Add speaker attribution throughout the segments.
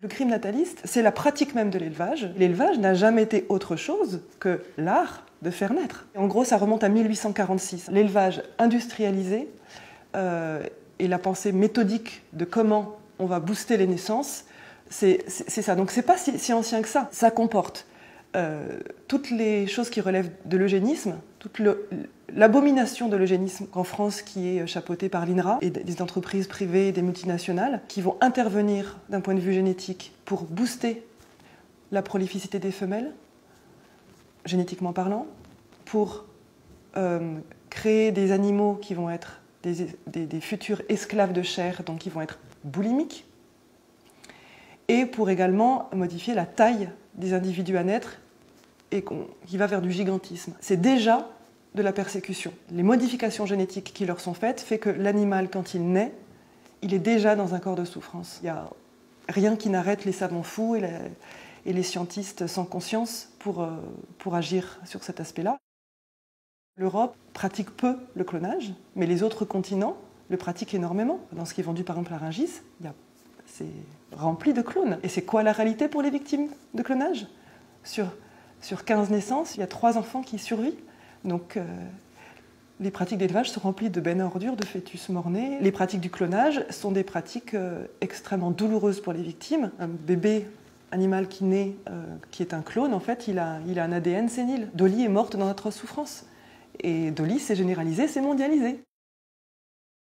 Speaker 1: Le crime nataliste, c'est la pratique même de l'élevage. L'élevage n'a jamais été autre chose que l'art de faire naître. En gros, ça remonte à 1846. L'élevage industrialisé et la pensée méthodique de comment on va booster les naissances, c'est ça. Donc c'est pas si ancien que ça. Ça comporte toutes les choses qui relèvent de l'eugénisme, toute l'abomination de l'eugénisme en France qui est chapeautée par l'INRA et des entreprises privées, des multinationales qui vont intervenir d'un point de vue génétique pour booster la prolificité des femelles, génétiquement parlant, pour créer des animaux qui vont être des futurs esclaves de chair, donc qui vont être boulimiques, et pour également modifier la taille des individus à naître et qui va vers du gigantisme. C'est déjà de la persécution. Les modifications génétiques qui leur sont faites fait que l'animal, quand il naît, il est déjà dans un corps de souffrance. Il n'y a rien qui n'arrête les savants fous et les scientistes sans conscience pour agir sur cet aspect-là. L'Europe pratique peu le clonage, mais les autres continents le pratiquent énormément. Dans ce qui est vendu par exemple à Rungis, c'est rempli de clones. Et c'est quoi la réalité pour les victimes de clonage ? Sur 15 naissances, il y a 3 enfants qui survivent. Donc les pratiques d'élevage sont remplies de bennes à ordures, de fœtus mort-nés. Les pratiques du clonage sont des pratiques extrêmement douloureuses pour les victimes. Un bébé animal qui naît, qui est un clone, en fait, il a un ADN sénile. Dolly est morte dans notre souffrance. Et Dolly, c'est généralisé, c'est mondialisé.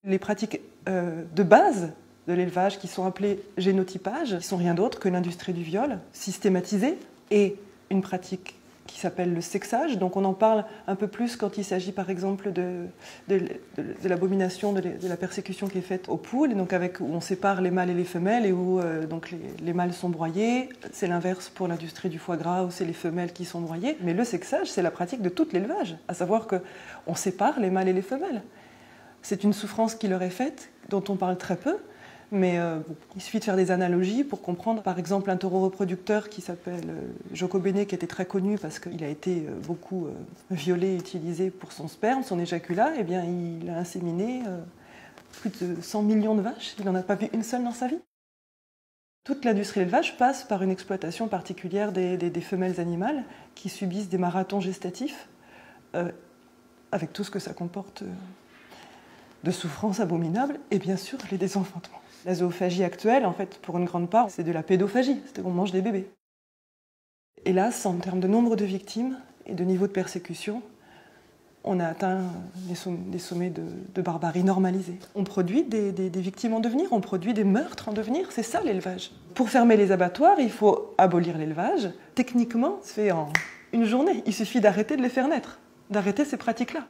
Speaker 1: Les pratiques de base de l'élevage, qui sont appelées génotypage, qui sont rien d'autre que l'industrie du viol, systématisée, et une pratique qui s'appelle le sexage. Donc on en parle un peu plus quand il s'agit par exemple de l'abomination, de la persécution qui est faite aux poules, et donc où on sépare les mâles et les femelles, et où donc les mâles sont broyés. C'est l'inverse pour l'industrie du foie gras, où c'est les femelles qui sont broyées. Mais le sexage, c'est la pratique de tout l'élevage, à savoir qu'on sépare les mâles et les femelles. C'est une souffrance qui leur est faite, dont on parle très peu, mais il suffit de faire des analogies pour comprendre. Par exemple, un taureau reproducteur qui s'appelle Joko Bene, qui était très connu parce qu'il a été beaucoup violé et utilisé pour son sperme, son éjaculat, eh bien, il a inséminé plus de 100 millions de vaches. Il n'en a pas vu une seule dans sa vie. Toute l'industrie de l'élevage passe par une exploitation particulière des femelles animales qui subissent des marathons gestatifs, avec tout ce que ça comporte de souffrances abominables, et bien sûr les désenfantements. La zoophagie actuelle, en fait, pour une grande part, c'est de la pédophagie, c'est-à-dire qu'on mange des bébés. Hélas, en termes de nombre de victimes et de niveau de persécution, on a atteint des sommets de barbarie normalisée. On produit des victimes en devenir, on produit des meurtres en devenir, c'est ça l'élevage. Pour fermer les abattoirs, il faut abolir l'élevage. Techniquement, c'est fait en une journée. Il suffit d'arrêter de les faire naître, d'arrêter ces pratiques-là.